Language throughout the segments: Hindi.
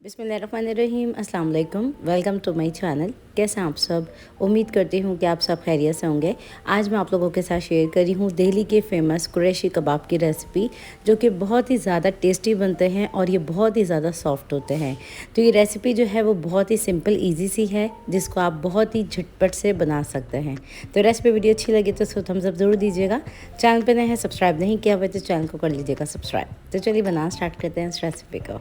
बिस्मिल्लाहिर्रहमानिर्रहीम, अस्सलाम वालेकुम। Welcome to my channel. कैसे हैं आप सब? उम्मीद करती हूँ कि आप सब खैरियत से होंगे। आज मैं आप लोगों के साथ शेयर कर रही हूँ दिल्ली के फेमस कुरैशी कबाब की रेसिपी, जो कि बहुत ही ज़्यादा टेस्टी बनते हैं और ये बहुत ही ज़्यादा सॉफ्ट होते हैं। तो ये रेसिपी जो है वो बहुत ही सिंपल ईजी सी है, जिसको आप बहुत ही झटपट से बना सकते हैं। तो रेसिपी वीडियो अच्छी लगी तो इसको थम्स अप ज़रूर दीजिएगा। चैनल पर नए हैं, सब्सक्राइब नहीं किया हुआ तो चैनल को कर लीजिएगा सब्सक्राइब। तो चलिए बनाना स्टार्ट करते हैं इस रेसिपी को।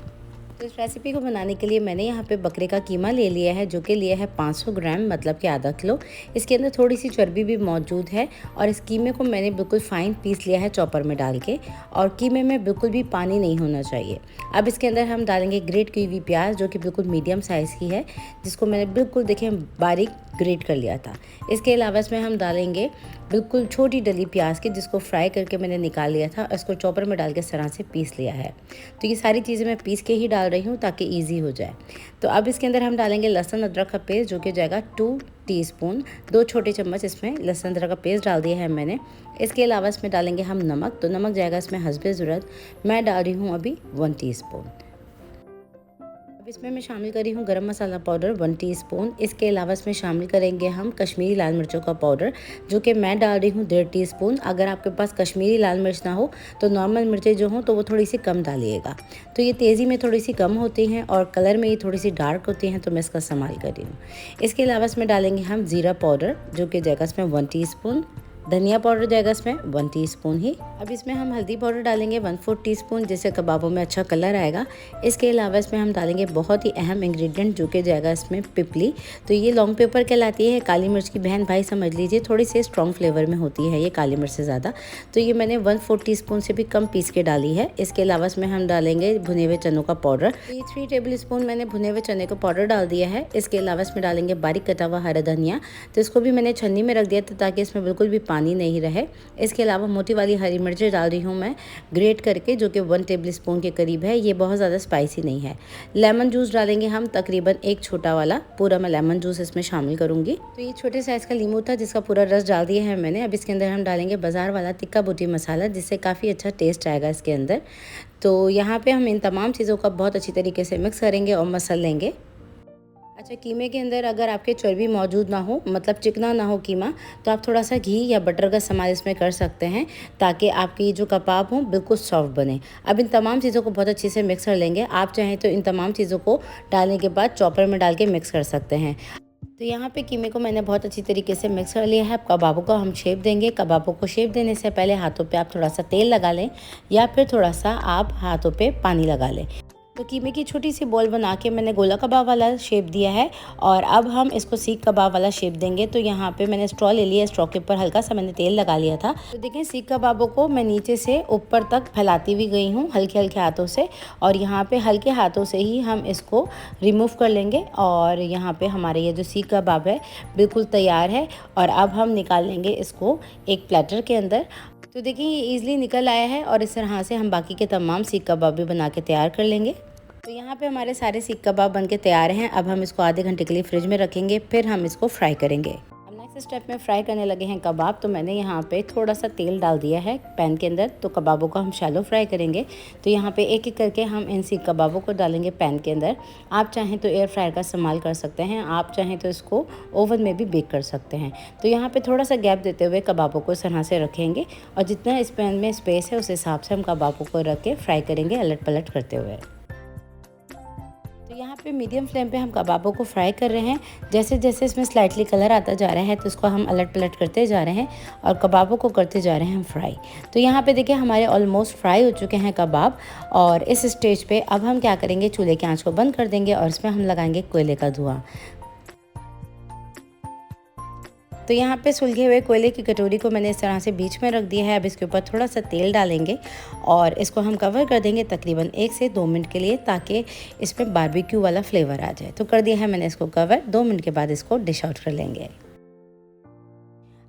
तो इस रेसिपी को बनाने के लिए मैंने यहाँ पे बकरे का कीमा ले लिया है, जो कि लिया है 500 ग्राम, मतलब कि आधा किलो। इसके अंदर थोड़ी सी चर्बी भी मौजूद है और इस कीमे को मैंने बिल्कुल फाइन पीस लिया है चॉपर में डाल के, और कीमे में बिल्कुल भी पानी नहीं होना चाहिए। अब इसके अंदर हम डालेंगे ग्रेट की हुई प्याज, जो कि बिल्कुल मीडियम साइज़ की है, जिसको मैंने बिल्कुल देखिए बारीक ग्रेट कर लिया था। इसके अलावा इसमें हम डालेंगे बिल्कुल छोटी डली प्याज की, जिसको फ्राई करके मैंने निकाल लिया था, इसको चॉपर में डाल के इस तरह से पीस लिया है। तो ये सारी चीज़ें मैं पीस के ही डाल रही हूँ ताकि इजी हो जाए। तो अब इसके अंदर हम डालेंगे लहसुन अदरक का पेस्ट, जो कि जाएगा 2 टीस्पून, 2 छोटे चम्मच इसमें लहसुन अदरक का पेस्ट डाल दिया है मैंने। इसके अलावा इसमें डालेंगे हम नमक, तो नमक जाएगा इसमें हस्बे ज़रूरत। मैं डाल रही हूँ अभी 1 टीस्पून। अब इसमें मैं शामिल कर रही हूँ गरम मसाला पाउडर 1 टीस्पून। इसके अलावा इसमें शामिल करेंगे हम कश्मीरी लाल मिर्चों का पाउडर, जो कि मैं डाल रही हूँ 1.5 टीस्पून। अगर आपके पास कश्मीरी लाल मिर्च ना हो तो नॉर्मल मिर्चें जो हों तो वो थोड़ी सी कम डालिएगा। तो ये तेज़ी में थोड़ी सी कम होती हैं और कलर में ये थोड़ी सी डार्क होती हैं, तो मैं इसका इस्तेमाल कर रही हूँ। इसके अलावा इसमें डालेंगे हम ज़ीरा पाउडर, जो कि जाएगा इसमें 1 टीस्पून। धनिया पाउडर जाएगा इसमें 1 टीस्पून ही। अब इसमें हम हल्दी पाउडर डालेंगे 1/4 टीस्पून, जिससे कबाबों में अच्छा कलर आएगा। इसके अलावा इसमें हम डालेंगे बहुत ही अहम इंग्रेडिएंट, जो कि जाएगा इसमें पिपली। तो ये लॉन्ग पेपर कहलाती है, काली मिर्च की बहन भाई समझ लीजिए, थोड़ी सी स्ट्रॉन्ग फ्लेवर में होती है ये काली मिर्च से ज़्यादा। तो ये मैंने 1/4 टीस्पून से भी कम पीस के डाली है। इसके अलावा इसमें हम डालेंगे भुने हुए चनों का पाउडर। ये 3 टेबल स्पून मैंने भुने हुए चने का पाउडर डाल दिया है। इसके अलावा इसमें डालेंगे बारीक कटा हुआ हरा धनिया, तो इसको भी मैंने छन्नी में रख दिया था ताकि इसमें बिल्कुल भी पानी नहीं रहे। इसके अलावा मोटी वाली हरी मिर्चें डाल रही हूँ मैं ग्रेट करके, जो कि 1 टेबल स्पून के करीब है। ये बहुत ज़्यादा स्पाइसी नहीं है। लेमन जूस डालेंगे हम तकरीबन 1 छोटा वाला, पूरा मैं लेमन जूस इसमें शामिल करूँगी। तो ये छोटे साइज़ का लीमू था, जिसका पूरा रस डाल दिया है मैंने। अब इसके अंदर हम डालेंगे बाज़ार वाला तिक्का बूटी मसाला, जिससे काफ़ी अच्छा टेस्ट आएगा इसके अंदर। तो यहाँ पे हम इन तमाम चीज़ों का बहुत अच्छी तरीके से मिक्स करेंगे और मसल लेंगे। अच्छा, कीमे के अंदर अगर आपके चर्बी मौजूद ना हो, मतलब चिकना ना हो कीमा, तो आप थोड़ा सा घी या बटर का इस्तेमाल इसमें कर सकते हैं, ताकि आपकी जो कबाब हो बिल्कुल सॉफ्ट बने। अब इन तमाम चीज़ों को बहुत अच्छे से मिक्स कर लेंगे। आप चाहें तो इन तमाम चीज़ों को डालने के बाद चॉपर में डाल के मिक्स कर सकते हैं। तो यहाँ पे कीमे को मैंने बहुत अच्छी तरीके से मिक्स कर लिया है। अब कबाबों को हम शेप देंगे। कबाबों को शेप देने से पहले हाथों पे आप थोड़ा सा तेल लगा लें, या फिर थोड़ा सा आप हाथों पे पानी लगा लें। तो कीमे की छोटी सी बॉल बना के मैंने गोला कबाब वाला शेप दिया है, और अब हम इसको सीख कबाब वाला शेप देंगे। तो यहाँ पे मैंने स्ट्रॉ ले लिया, स्ट्रॉ के ऊपर हल्का सा मैंने तेल लगा लिया था। तो देखें, सीख कबाबों को मैं नीचे से ऊपर तक फैलाती हुई गई हूँ हल्के हल्के हाथों से, और यहाँ पे हल्के हाथों से ही हम इसको रिमूव कर लेंगे। और यहाँ पे हमारे ये जो सीख कबाब है बिल्कुल तैयार है, और अब हम निकाल लेंगे इसको एक प्लेटर के अंदर। तो देखिए, ये ईज़िली निकल आया है, और इस तरह से हम बाकी के तमाम सीख कबाब भी बना के तैयार कर लेंगे। तो यहाँ पे हमारे सारे सीख कबाब बन के तैयार हैं। अब हम इसको आधे घंटे के लिए फ्रिज में रखेंगे, फिर हम इसको फ्राई करेंगे। अब नेक्स्ट स्टेप में फ्राई करने लगे हैं कबाब। तो मैंने यहाँ पे थोड़ा सा तेल डाल दिया है पैन के अंदर, तो कबाबों को हम शैलो फ्राई करेंगे। तो यहाँ पे एक एक करके हम इन सीख कबाबों को डालेंगे पैन के अंदर। आप चाहें तो एयर फ्रायर का इस्तेमाल कर सकते हैं, आप चाहें तो इसको ओवन में भी बेक कर सकते हैं। तो यहाँ पे थोड़ा सा गैप देते हुए कबाबों को इस तरह से रखेंगे, और जितना इस पैन में स्पेस है उस हिसाब से हम कबाबों को रख के फ्राई करेंगे, अलट पलट करते हुए। तो यहाँ पे मीडियम फ्लेम पे हम कबाबों को फ्राई कर रहे हैं। जैसे जैसे इसमें स्लाइटली कलर आता जा रहा है, तो इसको हम अलट पलट करते जा रहे हैं और कबाबों को करते जा रहे हैं हम फ्राई। तो यहाँ पे देखिए, हमारे ऑलमोस्ट फ्राई हो चुके हैं कबाब। और इस स्टेज पे अब हम क्या करेंगे, चूल्हे की आंच को बंद कर देंगे और इसमें हम लगाएंगे कोयले का धुआं। तो यहाँ पे सुलगे हुए कोयले की कटोरी को मैंने इस तरह से बीच में रख दिया है। अब इसके ऊपर थोड़ा सा तेल डालेंगे, और इसको हम कवर कर देंगे तकरीबन 1 से 2 मिनट के लिए, ताकि इसमें बारबेक्यू वाला फ्लेवर आ जाए। तो कर दिया है मैंने इसको कवर। 2 मिनट के बाद इसको डिश आउट कर लेंगे।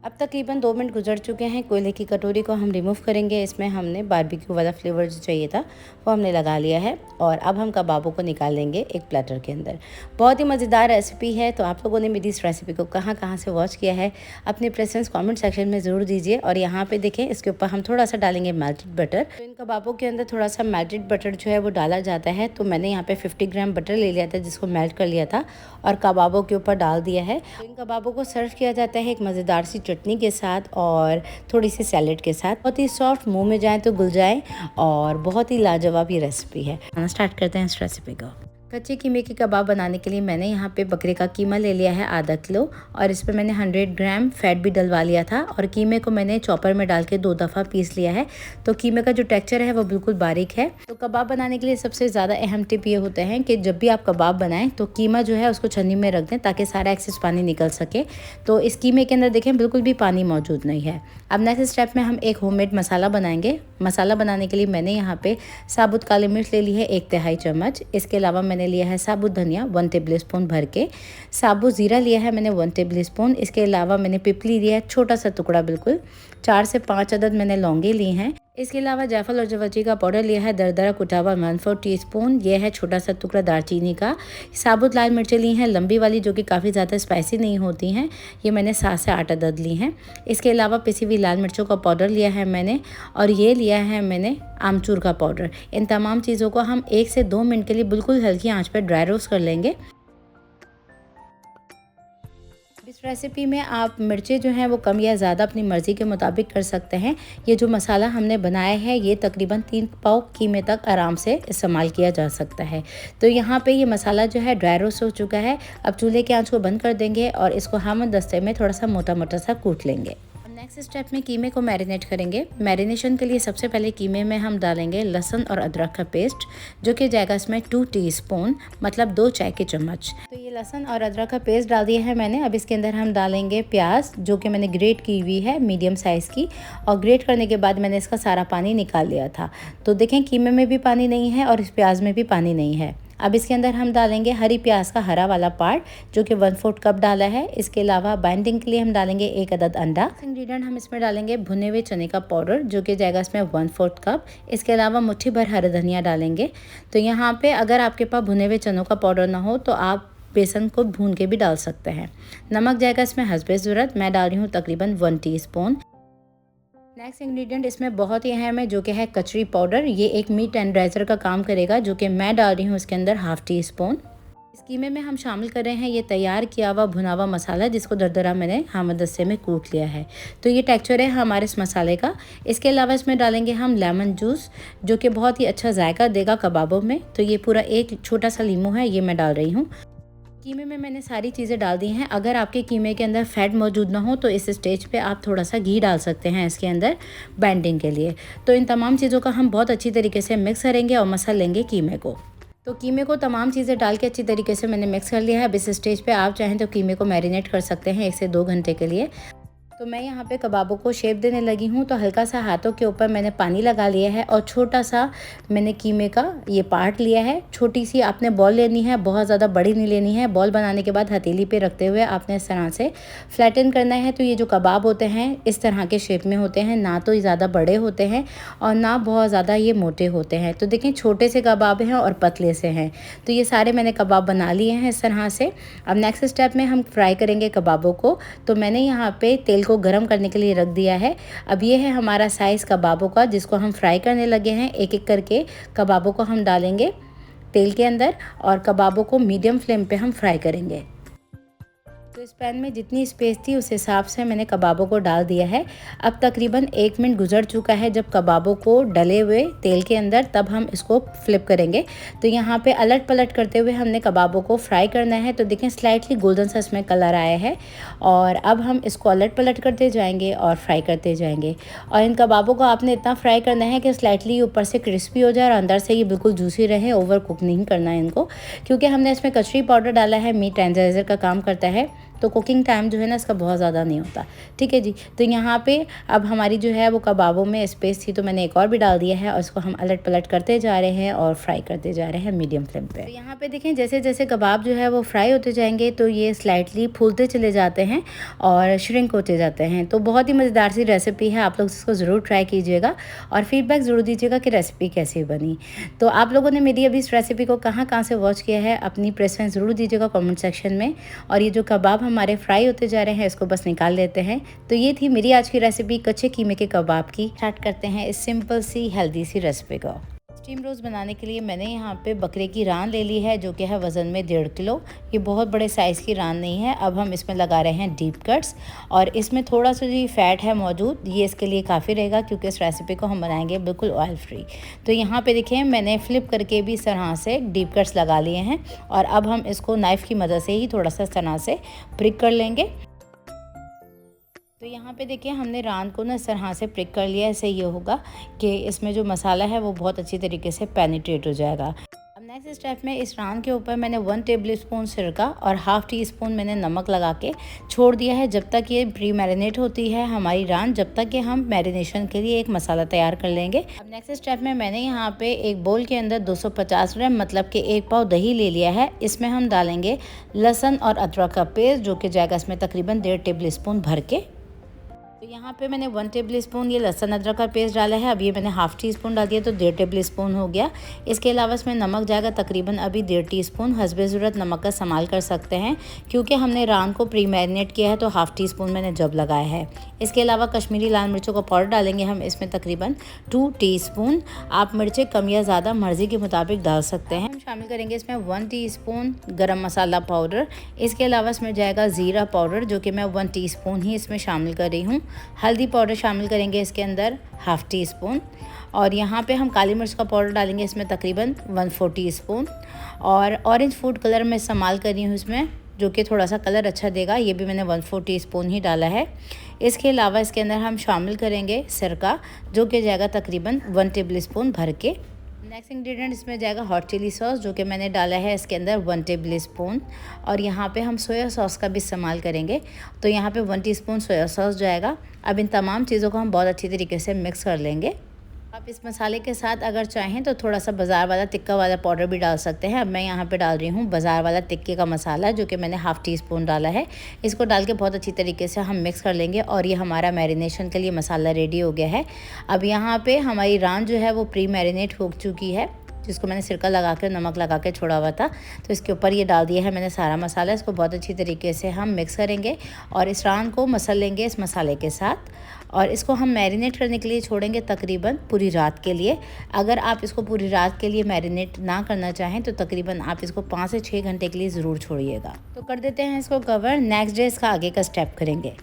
अब तकरीबन 2 मिनट गुजर चुके हैं। कोयले की कटोरी को हम रिमूव करेंगे। इसमें हमने बारबेक्यू वाला फ्लेवर जो चाहिए था वो हमने लगा लिया है और अब हम कबाबों को निकाल लेंगे एक प्लेटर के अंदर। बहुत ही मज़ेदार रेसिपी है। तो आप लोगों ने मेरी इस रेसिपी को कहाँ से वॉच किया है अपने प्रेफरेंस कमेंट सेक्शन में ज़रूर दीजिए। और यहाँ पे देखें, इसके ऊपर हम थोड़ा सा डालेंगे मेल्टेड बटर। तो इन कबाबों के अंदर थोड़ा सा मेल्टेड बटर जो है वो डाला जाता है। तो मैंने यहाँ पे 50 ग्राम बटर ले लिया था जिसको मेल्ट कर लिया था और कबाबों के ऊपर डाल दिया है। तो इन कबाबों को सर्व किया जाता है एक मज़ेदार सी चटनी के साथ और थोड़ी सी सैलेड के साथ। बहुत ही सॉफ्ट, मुंह में जाए तो घुल जाए और बहुत ही लाजवाब ये रेसिपी है। स्टार्ट करते हैं इस रेसिपी को। कच्चे कीमे के कबाब बनाने के लिए मैंने यहाँ पे बकरे का कीमा ले लिया है आधा किलो और इस पर मैंने 100 ग्राम फैट भी डलवा लिया था और कीमे को मैंने चॉपर में डाल के 2 दफ़ा पीस लिया है। तो कीमे का जो टेक्सचर है वो बिल्कुल बारीक है। तो कबाब बनाने के लिए सबसे ज़्यादा अहम टिप ये होता है कि जब भी आप कबाब बनाएं तो कीमा जो है उसको छन्नी में रख दें ताकि सारा एक्सेस पानी निकल सके। तो इस कीमे के अंदर देखें बिल्कुल भी पानी मौजूद नहीं है। अब नेक्स्ट स्टेप में हम एक होममेड मसाला बनाएंगे। मसाला बनाने के लिए मैंने यहाँ पे साबुत काली मिर्च ले ली है 1/3 चम्मच। इसके अलावा मैंने लिया है साबुत धनिया 1 टेबल स्पून भर के। साबुत ज़ीरा लिया है मैंने 1 टेबल स्पून। इसके अलावा मैंने पिपली लिया है छोटा सा टुकड़ा, बिल्कुल 4 से 5 अदद मैंने लौंगे ली हैं। इसके अलावा जायफल और जवजी का पाउडर लिया है दरदरा कुटा हुआ 1/4 टीस्पून। यह है छोटा सा टुकड़ा दालचीनी का। साबुत लाल मिर्चें ली हैं लंबी वाली जो कि काफ़ी ज़्यादा स्पाइसी नहीं होती हैं। ये मैंने 7 से 8 अदद ली हैं। इसके अलावा पिसी हुई लाल मिर्चों का पाउडर लिया है मैंने और ये लिया है मैंने आमचूर का पाउडर। इन तमाम चीज़ों को हम 1 से 2 मिनट के लिए बिल्कुल हल्की आंच पर ड्राई रोस्ट कर लेंगे। इस रेसिपी में आप मिर्चें जो हैं वो कम या ज़्यादा अपनी मर्ज़ी के मुताबिक कर सकते हैं। ये जो मसाला हमने बनाया है ये तकरीबन 3 पाव कीमे तक आराम से इस्तेमाल किया जा सकता है। तो यहाँ पे ये मसाला जो है ड्राई रोस्ट हो चुका है। अब चूल्हे की आंच को बंद कर देंगे और इसको हम दस्ते में थोड़ा सा मोटा मोटा सा कूट लेंगे। नेक्स्ट स्टेप में कीमे को मैरिनेट करेंगे। मैरिनेशन के लिए सबसे पहले कीमे में हम डालेंगे लहसुन और अदरक का पेस्ट जो कि जाएगा इसमें 2 टीस्पून, मतलब 2 चाय के चम्मच। तो ये लहसुन और अदरक का पेस्ट डाल दिया है मैंने। अब इसके अंदर हम डालेंगे प्याज जो कि मैंने ग्रेट की हुई है मीडियम साइज़ की और ग्रेट करने के बाद मैंने इसका सारा पानी निकाल लिया था। तो देखें कीमे में भी पानी नहीं है और इस प्याज में भी पानी नहीं है। अब इसके अंदर हम डालेंगे हरी प्याज का हरा वाला पार्ट जो कि 1/4 कप डाला है। इसके अलावा बाइंडिंग के लिए हम डालेंगे 1 अदद अंडा। इंग्रेडिएंट हम इसमें डालेंगे भुने हुए चने का पाउडर जो कि जाएगा इसमें 1/4 कप। इसके अलावा मुट्ठी भर हरा धनिया डालेंगे। तो यहाँ पे अगर आपके पास भुने हुए चनों का पाउडर ना हो तो आप बेसन को भून के भी डाल सकते हैं। नमक जाएगा इसमें हस्बे ज़रूरत, मैं डाल रही हूँ तकरीबन 1 टीस्पून। नेक्स्ट इंग्रेडिएंट इसमें बहुत ही अहम है जो कि है कचरी पाउडर। ये एक मीट टेंडराइजर का काम करेगा जो कि मैं डाल रही हूँ इसके अंदर 1/2 टीस्पून। इस कीमे में हम शामिल कर रहे हैं ये तैयार किया हुआ भुना हुआ मसाला जिसको दरदरा मैंने हामदस्ते में कूट लिया है। तो ये टेक्सचर है हमारे इस मसाले का। इसके अलावा इसमें डालेंगे हम लेमन जूस जो कि बहुत ही अच्छा जायका देगा कबाबों में। तो ये पूरा एक छोटा सा लीमू है, ये मैं डाल रही हूँ। कीमे में मैंने सारी चीज़ें डाल दी हैं। अगर आपके कीमे के अंदर फैट मौजूद ना हो तो इस स्टेज पे आप थोड़ा सा घी डाल सकते हैं इसके अंदर बाइंडिंग के लिए। तो इन तमाम चीज़ों का हम बहुत अच्छी तरीके से मिक्स करेंगे और मसल लेंगे कीमे को। तो कीमे को तमाम चीज़ें डाल के अच्छी तरीके से मैंने मिक्स कर लिया है। अब इस स्टेज पे आप चाहें तो कीमे को मैरिनेट कर सकते हैं 1 से 2 घंटे के लिए। तो मैं यहाँ पे कबाबों को शेप देने लगी हूँ। तो हल्का सा हाथों के ऊपर मैंने पानी लगा लिया है और छोटा सा मैंने कीमे का ये पार्ट लिया है। छोटी सी आपने बॉल लेनी है, बहुत ज़्यादा बड़ी नहीं लेनी है। बॉल बनाने के बाद हथेली पे रखते हुए आपने इस तरह से फ्लैटन करना है। तो ये जो कबाब होते हैं इस तरह के शेप में होते हैं, ना तो ज़्यादा बड़े होते हैं और ना बहुत ज़्यादा ये मोटे होते हैं। तो देखें छोटे से कबाब हैं और पतले से हैं। तो ये सारे मैंने कबाब बना लिए हैं इस तरह से। अब नेक्स्ट स्टेप में हम फ्राई करेंगे कबाबों को। तो मैंने यहाँ पे तेल को गर्म करने के लिए रख दिया है। अब ये है हमारा साइज़ कबाबों का जिसको हम फ्राई करने लगे हैं। एक एक करके कबाबों को हम डालेंगे तेल के अंदर और कबाबों को मीडियम फ्लेम पे हम फ्राई करेंगे। तो इस पैन में जितनी स्पेस थी उस हिसाब से मैंने कबाबों को डाल दिया है। अब तकरीबन 1 मिनट गुजर चुका है जब कबाबों को डले हुए तेल के अंदर, तब हम इसको फ्लिप करेंगे। तो यहाँ पे अलट पलट करते हुए हमने कबाबों को फ्राई करना है। तो देखें स्लाइटली गोल्डन सा इसमें कलर आया है और अब हम इसको अलट पलट करते जाएंगे और फ्राई करते जाएंगे। और इन कबाबों को आपने इतना फ्राई करना है कि स्लाइटली ऊपर से क्रिस्पी हो जाए और अंदर से ये बिल्कुल जूसी रहे। ओवर कुक नहीं करना है इनको, क्योंकि हमने इसमें कचरी पाउडर डाला है, मीट टेंडराइजर का काम करता है। तो कुकिंग टाइम जो है ना इसका बहुत ज़्यादा नहीं होता। ठीक है जी। तो यहाँ पे अब हमारी जो है वो कबाबों में स्पेस थी तो मैंने एक और भी डाल दिया है और इसको हम अलट पलट करते जा रहे हैं और फ्राई करते जा रहे हैं मीडियम फ्लेम पे। तो यहाँ पे देखें जैसे जैसे कबाब जो है वो फ्राई होते जाएंगे तो ये स्लाइटली फूलते चले जाते हैं और श्रिंक होते जाते हैं। तो बहुत ही मज़ेदार सी रेसिपी है, आप लोग इसको ज़रूर ट्राई कीजिएगा और फीडबैक ज़रूर दीजिएगा कि रेसिपी कैसी बनी। तो आप लोगों ने मेरी अभी इस रेसिपी को कहाँ कहाँ से वॉच किया है अपनी प्रेफरेंस ज़रूर दीजिएगा कमेंट सेक्शन में। और ये जो कबाब हमारे फ्राई होते जा रहे हैं इसको बस निकाल लेते हैं। तो ये थी मेरी आज की रेसिपी कच्चे कीमे के कबाब की। स्टार्ट करते हैं इस सिंपल सी हेल्दी सी रेसिपी को। स्टीम रोस्ट बनाने के लिए मैंने यहाँ पे बकरे की रान ले ली है जो कि है वज़न में 1.5 किलो। ये बहुत बड़े साइज़ की रान नहीं है। अब हम इसमें लगा रहे हैं डीप कट्स और इसमें थोड़ा सा जो फैट है मौजूद ये इसके लिए काफ़ी रहेगा क्योंकि इस रेसिपी को हम बनाएंगे बिल्कुल ऑयल फ्री। तो यहाँ पे देखिए मैंने फ्लिप करके भी इस तरह से डीप कट्स लगा लिए हैं और अब हम इसको नाइफ़ की मदद से ही थोड़ा सा इस तरह से प्रिक कर लेंगे। तो यहाँ पे देखिए हमने रान को ना इस तरह से प्रिक कर लिया। ऐसे ये होगा कि इसमें जो मसाला है वो बहुत अच्छी तरीके से पेनिट्रेट हो जाएगा। अब नेक्स्ट स्टेप में इस रान के ऊपर मैंने 1 टेबल स्पून सिरका और हाफ़ टी स्पून मैंने नमक लगा के छोड़ दिया है जब तक ये प्री मैरिनेट होती है हमारी रान, जब तक कि हम मैरिनेशन के लिए एक मसाला तैयार कर लेंगे। अब नेक्स्ट स्टेप में मैंने यहाँ पे एक बोल के अंदर 250 ग्राम मतलब कि 1 पाव दही ले लिया है। इसमें हम डालेंगे लहसुन और अदरक का पेस्ट जो कि जाएगा इसमें तकरीबन 1.5 टेबल स्पून भर के। तो यहाँ पे मैंने 1 टेबल स्पून ये लहसुन अदरक का पेस्ट डाला है। अब ये मैंने हाफ़ टी स्पून डाल दिया तो 1.5 टेबल स्पून हो गया। इसके अलावा इसमें नमक जाएगा तकरीबन अभी 1.5 टीस्पून। हस्बे ज़रूरत नमक का इस्तेमाल कर सकते हैं क्योंकि हमने रान को प्री मैरिनेट किया है तो हाफ़ टी स्पून मैंने जब लगाया है। इसके अलावा कश्मीरी लाल मिर्चों का पाउडर डालेंगे हम इसमें तकरीबन 2 टीस्पून। आप मिर्चें कम या ज़्यादा मर्ज़ी के मुताबिक डाल सकते हैं। हम शामिल करेंगे इसमें 1 टीस्पून गरम मसाला पाउडर। इसके अलावा इसमें जाएगा ज़ीरा पाउडर जो कि मैं 1 टीस्पून ही इसमें शामिल कर रही हूँ। हल्दी पाउडर शामिल करेंगे इसके अंदर हाफ़ टी स्पून और यहाँ पे हम काली मिर्च का पाउडर डालेंगे इसमें तकरीबन 1/4 टीस्पून। और ऑरेंज फूड कलर मैं इस्तेमाल कर रही हूँ इसमें जो कि थोड़ा सा कलर अच्छा देगा, ये भी मैंने 1/4 टीस्पून ही डाला है। इसके अलावा इसके अंदर हम शामिल करेंगे सिरका जो कि जाएगा तकरीबन 1 टेबल स्पून भर के। नेक्स्ट इंग्रेडिएंट इसमें जाएगा हॉट चिली सॉस जो कि मैंने डाला है इसके अंदर 1 टेबल स्पून। और यहाँ पे हम सोया सॉस का भी इस्तेमाल करेंगे तो यहाँ पे 1 टीस्पून सोया सॉस जाएगा। अब इन तमाम चीज़ों को हम बहुत अच्छी तरीके से मिक्स कर लेंगे। आप इस मसाले के साथ अगर चाहें तो थोड़ा सा बाज़ार वाला टिक्का वाला पाउडर भी डाल सकते हैं। अब मैं यहाँ पे डाल रही हूँ बाज़ार वाला टिक्के का मसाला जो कि मैंने हाफ़ टी स्पून डाला है। इसको डाल के बहुत अच्छी तरीके से हम मिक्स कर लेंगे और ये हमारा मैरिनेशन के लिए मसाला रेडी हो गया है। अब यहाँ पे हमारी रान जो है वो प्री मैरिनेट हो चुकी है जिसको मैंने सिरका लगा कर नमक लगा के छोड़ा हुआ था। तो इसके ऊपर ये डाल दिया है मैंने सारा मसाला। इसको बहुत अच्छी तरीके से हम मिक्स करेंगे और इस रान को मसल लेंगे इस मसाले के साथ और इसको हम मैरिनेट करने के लिए छोड़ेंगे तकरीबन पूरी रात के लिए। अगर आप इसको पूरी रात के लिए मैरिनेट ना करना चाहें तो तकरीबन आप इसको 5 से 6 घंटे के लिए ज़रूर छोड़िएगा। तो कर देते हैं इसको कवर। नेक्स्ट डे इसका आगे का स्टेप करेंगे।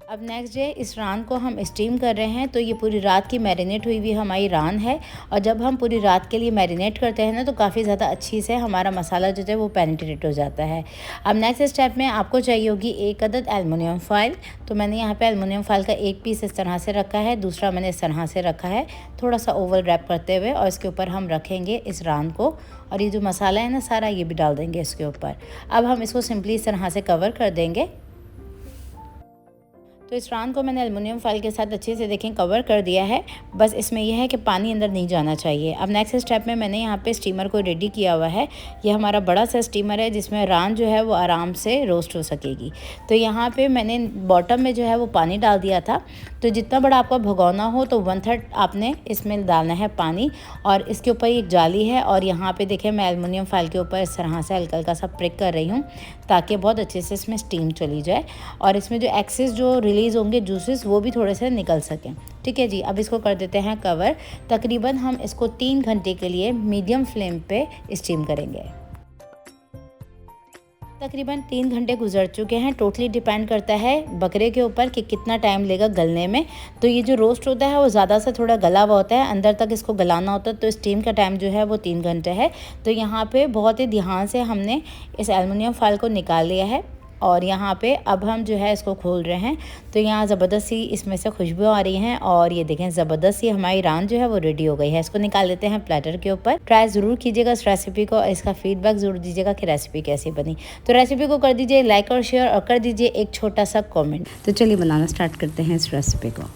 अब नेक्स्ट डे इस रान को हम स्टीम कर रहे हैं। तो ये पूरी रात की मैरिनेट हुई हुई हमारी रान है और जब हम पूरी रात के लिए मैरिनेट करते हैं ना तो काफ़ी ज़्यादा अच्छी से हमारा मसाला जो है वो पेनिट्रेट हो जाता है। अब नेक्स्ट स्टेप में आपको चाहिए होगी 1 अदद एलुमिनियम फॉइल। तो मैंने यहाँ पे एलुमिनियम फॉइल का एक पीस इस तरह से रखा है, दूसरा मैंने इस तरह से रखा है थोड़ा सा ओवल रैप करते हुए और इसके ऊपर हम रखेंगे इस रान को और ये जो मसाला है ना सारा ये भी डाल देंगे इसके ऊपर। अब हम इसको सिंपली इस तरह से कवर कर देंगे। तो इस रान को मैंने एल्युमिनियम फॉइल के साथ अच्छे से देखें कवर कर दिया है। बस इसमें यह है कि पानी अंदर नहीं जाना चाहिए। अब नेक्स्ट स्टेप में मैंने यहाँ पे स्टीमर को रेडी किया हुआ है। ये हमारा बड़ा सा स्टीमर है जिसमें रान जो है वो आराम से रोस्ट हो सकेगी। तो यहाँ पे मैंने बॉटम में जो है वो पानी डाल दिया था। तो जितना बड़ा आपका भगोना हो तो 1/3 आपने इसमें डालना है पानी और इसके ऊपर एक जाली है और यहाँ पे देखें मैं एल्युमिनियम फॉइल के ऊपर इस तरह से हल्का हल्का सा प्रिक कर रही हूँ ताकि बहुत अच्छे से इसमें स्टीम चली जाए और इसमें जो एक्सेस जो रिलीज़ होंगे जूसेस वो भी थोड़े से निकल सकें। ठीक है जी। अब इसको कर देते हैं कवर। तकरीबन हम इसको 3 घंटे के लिए मीडियम फ्लेम पे स्टीम करेंगे। तकरीबन 3 घंटे गुजर चुके हैं। टोटली डिपेंड करता है बकरे के ऊपर कि कितना टाइम लेगा गलने में। तो ये जो रोस्ट होता है वो ज़्यादा से थोड़ा गला हुआ होता है, अंदर तक इसको गलाना होता है। तो स्टीम का टाइम जो है वो 3 घंटे है। तो यहाँ पे बहुत ही ध्यान से हमने इस एल्युमिनियम फॉइल को निकाल लिया है और यहाँ पे अब हम जो है इसको खोल रहे हैं। तो यहाँ ज़बरदस्त सी इसमें से खुशबू आ रही है और ये देखें ज़बरदस्त सी हमारी रान जो है वो रेडी हो गई है। इसको निकाल लेते हैं प्लेटर के ऊपर। ट्राई ज़रूर कीजिएगा इस रेसिपी को और इसका फीडबैक ज़रूर दीजिएगा कि रेसिपी कैसी बनी। तो रेसिपी को कर दीजिए लाइक और शेयर और कर दीजिए एक छोटा सा कॉमेंट। तो चलिए बनाना स्टार्ट करते हैं इस रेसिपी को।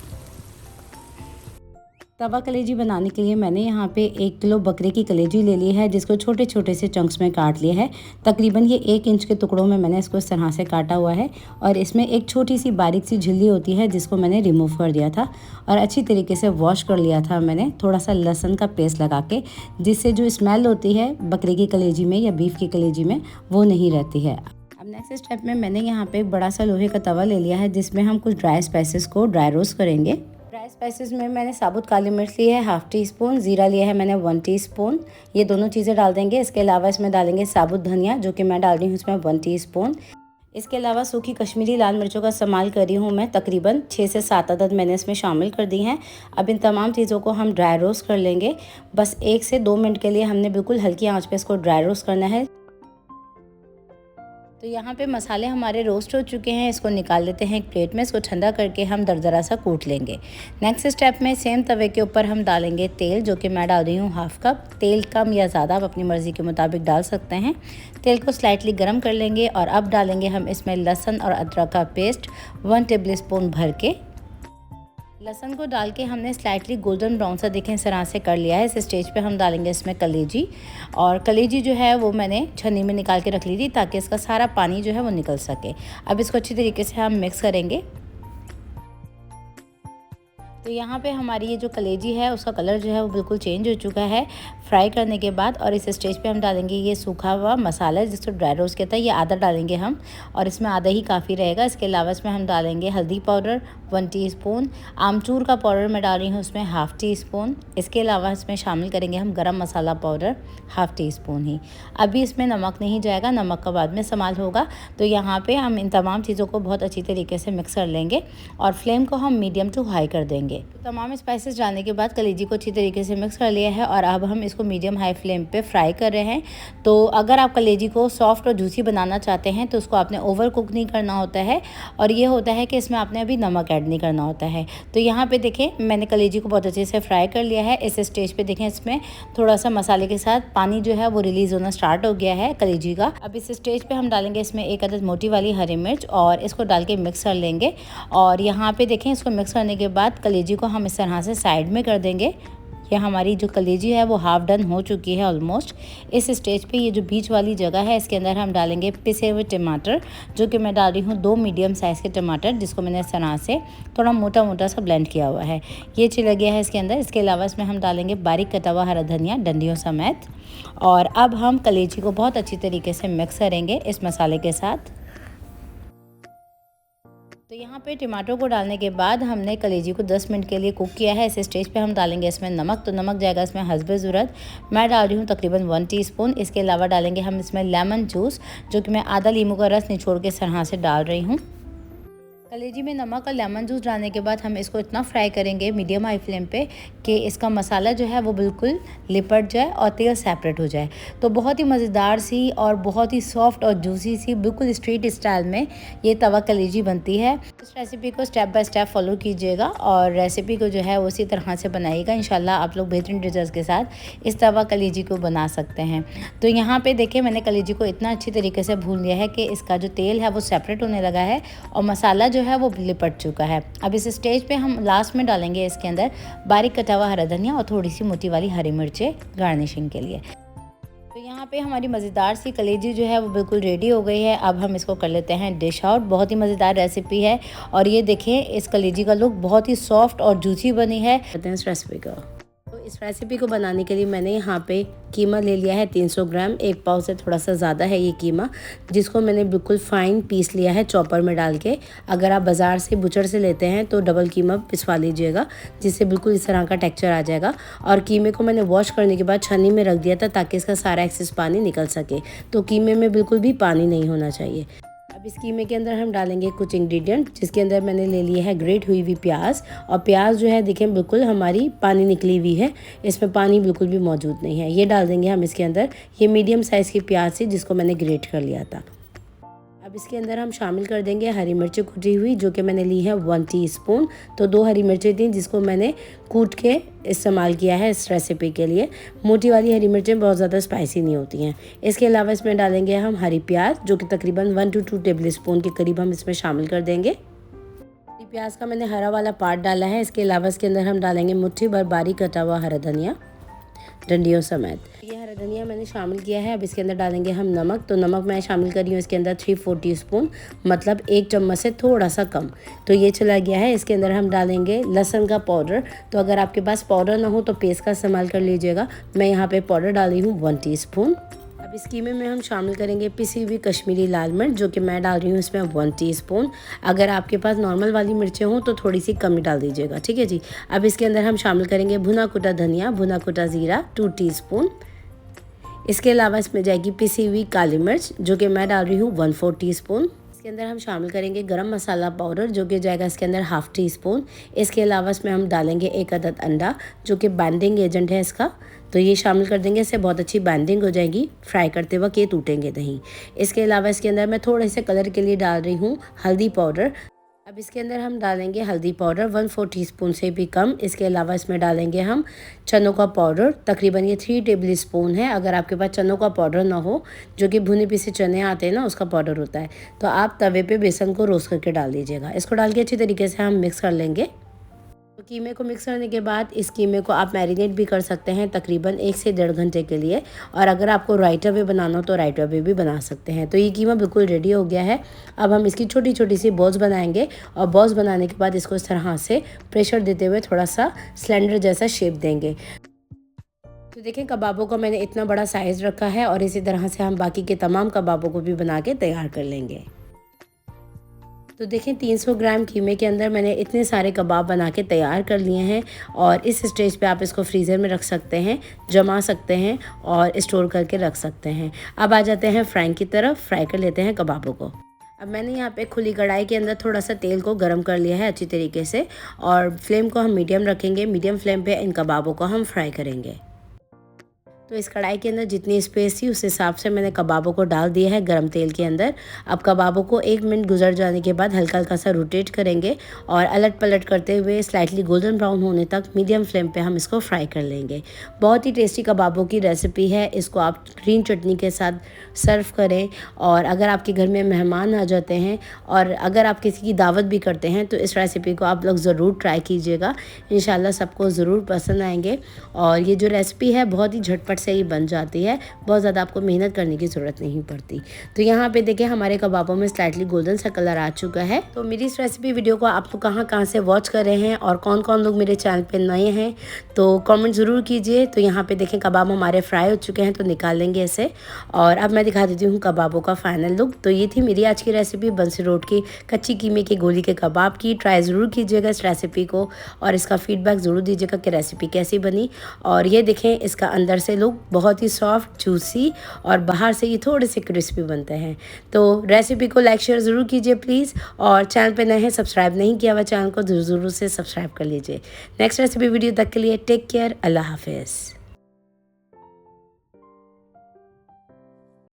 तवा कलेजी बनाने के लिए मैंने यहाँ पे 1 किलो बकरे की कलेजी ले ली है, जिसको छोटे छोटे से चंक्स में काट लिया है। तकरीबन ये 1 इंच के टुकड़ों में मैंने इसको इस तरह से काटा हुआ है और इसमें एक छोटी सी बारीक सी झिल्ली होती है जिसको मैंने रिमूव कर दिया था और अच्छी तरीके से वॉश कर लिया था मैंने थोड़ा सा लहसुन का पेस्ट लगा के, जिससे जो स्मेल होती है बकरे की कलेजी में या बीफ की कलेजी में वो नहीं रहती है। अब नेक्स्ट स्टेप में मैंने यहाँ पे एक बड़ा सा लोहे का तवा ले लिया है जिसमें हम कुछ ड्राई स्पाइसेस को ड्राई रोस्ट करेंगे। ड्राई स्पाइसेस में मैंने साबुत काली मिर्च ली है 1/2 टीस्पून, ज़ीरा लिया है मैंने 1 टीस्पून। ये दोनों चीज़ें डाल देंगे। इसके अलावा इसमें डालेंगे साबुत धनिया जो कि मैं डाल रही हूँ इसमें 1 टीस्पून। इसके अलावा सूखी कश्मीरी लाल मिर्चों का इस्तेमाल कर रही हूँ मैं, तकरीबन 6 से 7 अदद मैंने इसमें शामिल कर दी हैं। अब इन तमाम चीज़ों को हम ड्राई रोस्ट कर लेंगे। बस 1 से 2 मिनट के लिए हमने बिल्कुल हल्की आंच पे इसको ड्राई रोस्ट करना है। तो यहाँ पे मसाले हमारे रोस्ट हो चुके हैं। इसको निकाल लेते हैं एक प्लेट में। इसको ठंडा करके हम दरदरा सा कूट लेंगे। नेक्स्ट स्टेप में सेम तवे के ऊपर हम डालेंगे तेल, जो कि मैं डाल रही हूँ 1/2 कप। तेल कम या ज़्यादा आप अपनी मर्ज़ी के मुताबिक डाल सकते हैं। तेल को स्लाइटली गर्म कर लेंगे और अब डालेंगे हम इसमें लहसुन और अदरक का पेस्ट 1 टेबल स्पून भर के। लहसुन को डाल के हमने स्लाइटली गोल्डन ब्राउन सा देखें इस तरह से कर लिया है। इस स्टेज पे हम डालेंगे इसमें कलेजी, और कलेजी जो है वो मैंने छन्नी में निकाल के रख ली थी ताकि इसका सारा पानी जो है वो निकल सके। अब इसको अच्छी तरीके से हम मिक्स करेंगे। तो यहाँ पे हमारी ये जो कलेजी है उसका कलर जो है वो बिल्कुल चेंज हो चुका है फ्राई करने के बाद। और इस स्टेज पे हम डालेंगे ये सूखा हुआ मसाला जिसको ड्राई रोस्ट किया था, ये आधा डालेंगे हम और इसमें आधा ही काफ़ी रहेगा। इसके अलावा इसमें हम डालेंगे हल्दी पाउडर 1 टीस्पून, आमचूर का पाउडर मैं डाल रही हूँ उसमें 1/2 टीस्पून। इसके अलावा इसमें शामिल करेंगे हम गरम मसाला पाउडर 1/2 टीस्पून ही। अभी इसमें नमक नहीं जाएगा, नमक का बाद में इस्तेमाल होगा। तो यहाँ पे हम इन तमाम चीज़ों को बहुत अच्छी तरीके से मिक्स कर लेंगे और फ्लेम को हम मीडियम टू हाई कर देंगे। तो तमाम स्पाइसेस डालने के बाद कलेजी को अच्छी तरीके से मिक्स कर लिया है और अब हम इसको मीडियम हाई फ्लेम पे फ्राई कर रहे हैं। तो अगर आप कलेजी को सॉफ्ट और जूसी बनाना चाहते हैं तो उसको आपने ओवर कुक नहीं करना होता है, और ये होता है कि इसमें आपने अभी नमक ऐड नहीं करना होता है। तो यहाँ पे देखें मैंने कलेजी को बहुत अच्छे से फ्राई कर लिया है। इस स्टेज पे देखें इसमें थोड़ा सा मसाले के साथ पानी जो है वो रिलीज़ होना स्टार्ट हो गया है कलेजी का। अब इस स्टेज पे हम डालेंगे इसमें 1 अदद मोटी वाली हरी मिर्च और इसको डाल के मिक्स कर लेंगे। और यहाँ पे देखें इसको मिक्स करने के बाद कलेजी को हम इस तरह से साइड में कर देंगे। ये हमारी जो कलेजी है वो हाफ डन हो चुकी है ऑलमोस्ट। इस स्टेज पे ये जो बीच वाली जगह है इसके अंदर हम डालेंगे पिसे हुए टमाटर, जो कि मैं डाल रही हूँ 2 मीडियम साइज़ के टमाटर, जिसको मैंने इस तरह से थोड़ा मोटा मोटा सा ब्लेंड किया हुआ है। ये चला गया है इसके अंदर। इसके अलावा इसमें हम डालेंगे बारीक कटा हुआ हरा धनिया डंडियों समेत। और अब हम कलेजी को बहुत अच्छी तरीके से मिक्स करेंगे इस मसाले के साथ। तो यहाँ पे टमाटो को डालने के बाद हमने कलेजी को 10 मिनट के लिए कुक किया है। इस स्टेज पे हम डालेंगे इसमें नमक। तो नमक जाएगा इसमें हस्बे ज़रूरत, मैं डाल रही हूँ तकरीबन 1 टीस्पून। इसके अलावा डालेंगे हम इसमें लेमन जूस, जो कि मैं आधा नींबू का रस निचोड़ के इस तरह से डाल रही हूँ। कलेजी में नमक और लेमन जूस डालने के बाद हम इसको इतना फ्राई करेंगे मीडियम हाई फ्लेम पे कि इसका मसाला जो है वो बिल्कुल लिपट जाए और तेल सेपरेट हो जाए। तो बहुत ही मज़ेदार सी और बहुत ही सॉफ्ट और जूसी सी बिल्कुल स्ट्रीट स्टाइल में ये तवा कलेजी बनती है। इस रेसिपी को स्टेप बाय स्टेप फॉलो कीजिएगा और रेसिपी को जो है उसी तरह से बनाइएगा। इंशाल्लाह आप लोग बेहतरीन रिजल्ट के साथ इस तवा कलेजी को बना सकते हैं। तो यहाँ पे देखिए मैंने कलेजी को इतना अच्छी तरीके से भून लिया है कि इसका जो तेल है वो सेपरेट होने लगा है और मसाला जो है वो लिपट चुका है। अब इस स्टेज पे हम लास्ट में डालेंगे इसके अंदर बारीक कटा हुआ हरा धनिया और थोड़ी सी मोटी वाली हरी मिर्चें गार्निशिंग के लिए। तो यहाँ पे हमारी मज़ेदार सी कलेजी जो है वो बिल्कुल रेडी हो गई है। अब हम इसको कर लेते हैं डिश आउट। बहुत ही मज़ेदार रेसिपी है और ये देखें इस कलेजी का लुक बहुत ही सॉफ्ट और जूसी बनी है। इस रेसिपी का तो इस रेसिपी को बनाने के लिए मैंने यहाँ पे कीमा ले लिया है 300 ग्राम। 1 पाव से थोड़ा सा ज़्यादा है ये कीमा, जिसको मैंने बिल्कुल फ़ाइन पीस लिया है चॉपर में डाल के। अगर आप बाज़ार से बुचर से लेते हैं तो डबल कीमा पिसवा लीजिएगा, जिससे बिल्कुल इस तरह का टेक्सचर आ जाएगा। और कीमे को मैंने वॉश करने के बाद छन्नी में रख दिया था ताकि इसका सारा एक्सेस पानी निकल सके। तो कीमे में बिल्कुल भी पानी नहीं होना चाहिए। अब इस कीमे के अंदर हम डालेंगे कुछ इंग्रेडिएंट, जिसके अंदर मैंने ले ली है ग्रेट हुई हुई प्याज। और प्याज जो है देखें बिल्कुल हमारी पानी निकली हुई है, इसमें पानी बिल्कुल भी मौजूद नहीं है। ये डाल देंगे हम इसके अंदर। ये मीडियम साइज़ की प्याज थी जिसको मैंने ग्रेट कर लिया था। अब इसके अंदर हम शामिल कर देंगे हरी मिर्ची कुटी हुई, जो कि मैंने ली है 1 टीस्पून। तो 2 हरी मिर्ची थी जिसको मैंने कूट के इस्तेमाल किया है इस रेसिपी के लिए। मोटी वाली हरी मिर्चें बहुत ज़्यादा स्पाइसी नहीं होती हैं। इसके अलावा इसमें डालेंगे हम हरी प्याज, जो कि तकरीबन 1 to 2 टेबल स्पून के करीब हम इसमें शामिल कर देंगे। हरी प्याज का मैंने हरा वाला पार्ट डाला है। इसके अलावा इसके अंदर हम डालेंगे मुट्ठी भर बारीक कटा हुआ हरा धनिया डंडियों समेत। ये हरा धनिया मैंने शामिल किया है। अब इसके अंदर डालेंगे हम नमक। तो नमक मैं शामिल कर रही हूँ इसके अंदर 3/4 टीस्पून, मतलब 1 चम्मच से थोड़ा सा कम। तो ये चला गया है। इसके अंदर हम डालेंगे लहसुन का पाउडर। तो अगर आपके पास पाउडर ना हो तो पेस्ट का इस्तेमाल कर लीजिएगा। मैं यहाँ पे पाउडर डाली हूँ 1 टीस्पून। अब इस कीमे में हम शामिल करेंगे पिसी हुई कश्मीरी लाल मिर्च, जो कि मैं डाल रही हूँ इसमें 1 टीस्पून। अगर आपके पास नॉर्मल वाली मिर्चें हों तो थोड़ी सी कम ही डाल दीजिएगा, ठीक है जी। अब इसके अंदर हम शामिल करेंगे भुना कुटा धनिया, भुना कुटा ज़ीरा 2 टीस्पून। इसके अलावा इसमें जाएगी पिसी हुई काली मिर्च, जो कि मैं डाल रही हूँ 1/4 टीस्पून। इसके अंदर हम शामिल करेंगे गरम मसाला पाउडर, जो कि जाएगा इसके अंदर 1/2 टीस्पून। इसके अलावा इसमें हम डालेंगे 1 अदद अंडा, जो कि बाइंडिंग एजेंट है इसका। तो ये शामिल कर देंगे, इससे बहुत अच्छी बाइंडिंग हो जाएगी। फ्राई करते वक्त ये टूटेंगे नहीं। इसके अलावा इसके अंदर मैं थोड़े से कलर के लिए डाल रही हूँ हल्दी पाउडर। अब इसके अंदर हम डालेंगे हल्दी पाउडर 1/4 टीस्पून से भी कम। इसके अलावा इसमें डालेंगे हम चनों का पाउडर, तकरीबन ये 3 टेबल स्पून है। अगर आपके पास चनों का पाउडर ना हो, जो कि भुने पिसे चने आते हैं ना, उसका पाउडर होता है, तो आप तवे पे बेसन को रोस्ट करके डाल दीजिएगा। इसको डाल के अच्छी तरीके से हम मिक्स कर लेंगे। तो कीमे को मिक्स करने के बाद इस कीमे को आप मैरिनेट भी कर सकते हैं तकरीबन 1 से 1.5 घंटे के लिए। और अगर आपको राइट अवे बनाना हो तो राइट अवे भी बना सकते हैं। तो ये कीमा बिल्कुल रेडी हो गया है। अब हम इसकी छोटी छोटी सी बॉल्स बनाएंगे और बॉल्स बनाने के बाद इसको इस तरह से प्रेशर देते हुए थोड़ा सा सिलेंडर जैसा शेप देंगे। तो देखें, कबाबों का मैंने इतना बड़ा साइज़ रखा है और इसी तरह से हम बाकी के तमाम कबाबों को भी बना के तैयार कर लेंगे। तो देखें, 300 ग्राम कीमे के अंदर मैंने इतने सारे कबाब बना के तैयार कर लिए हैं। और इस स्टेज पे आप इसको फ्रीज़र में रख सकते हैं, जमा सकते हैं और स्टोर करके रख सकते हैं। अब आ जाते हैं फ्राइंग की तरफ। फ्राई कर लेते हैं कबाबों को। अब मैंने यहाँ पे खुली कढ़ाई के अंदर थोड़ा सा तेल को गर्म कर लिया है अच्छी तरीके से, और फ्लेम को हम मीडियम रखेंगे। मीडियम फ्लेम पे इन कबाबों को हम फ्राई करेंगे। तो इस कढ़ाई के अंदर जितनी स्पेस थी उस हिसाब से मैंने कबाबों को डाल दिया है गरम तेल के अंदर। अब कबाबों को 1 मिनट गुजर जाने के बाद हल्का हल्का सा रोटेट करेंगे और अलट पलट करते हुए स्लाइटली गोल्डन ब्राउन होने तक मीडियम फ्लेम पे हम इसको फ्राई कर लेंगे। बहुत ही टेस्टी कबाबों की रेसिपी है। इसको आप ग्रीन चटनी के साथ सर्व करें। और अगर आपके घर में मेहमान आ जाते हैं और अगर आप किसी की दावत भी करते हैं तो इस रेसिपी को आप लोग ज़रूर ट्राई कीजिएगा। इंशाल्लाह सबको ज़रूर पसंद आएंगे। और ये जो रेसिपी है बहुत ही झटपट से ही बन जाती है, बहुत ज़्यादा आपको मेहनत करने की ज़रूरत नहीं पड़ती। तो यहाँ पे देखिए, हमारे कबाबों में स्लाइटली गोल्डन सा कलर आ चुका है। तो मेरी इस रेसिपी वीडियो को आप लोग कहाँ से वॉच कर रहे हैं और कौन कौन लोग मेरे चैनल पे नए हैं तो कमेंट ज़रूर कीजिए। तो यहाँ पे देखें, कबाब हमारे फ्राई हो चुके हैं, तो निकाल लेंगे इसे। और अब मैं दिखा देती हूँ कबाबों का फाइनल लुक। तो ये थी मेरी आज की रेसिपी बंसी रोड की कच्ची कीमे की गोली के कबाब की। ट्राई ज़रूर कीजिएगा इस रेसिपी को और इसका फीडबैक ज़रूर दीजिएगा कि रेसिपी कैसी बनी। और ये देखें, इसका अंदर से लुक बहुत ही सॉफ्ट जूसी और बाहर से ये थोड़े से क्रिस्पी बनते हैं। तो रेसिपी को लाइक शेयर ज़रूर कीजिए प्लीज़। और चैनल पे नए हैं, सब्सक्राइब नहीं किया हुआ चैनल को ज़रूर से सब्सक्राइब कर लीजिए। नेक्स्ट रेसिपी वीडियो तक के लिए टेक केयर, अल्लाह हाफिज़।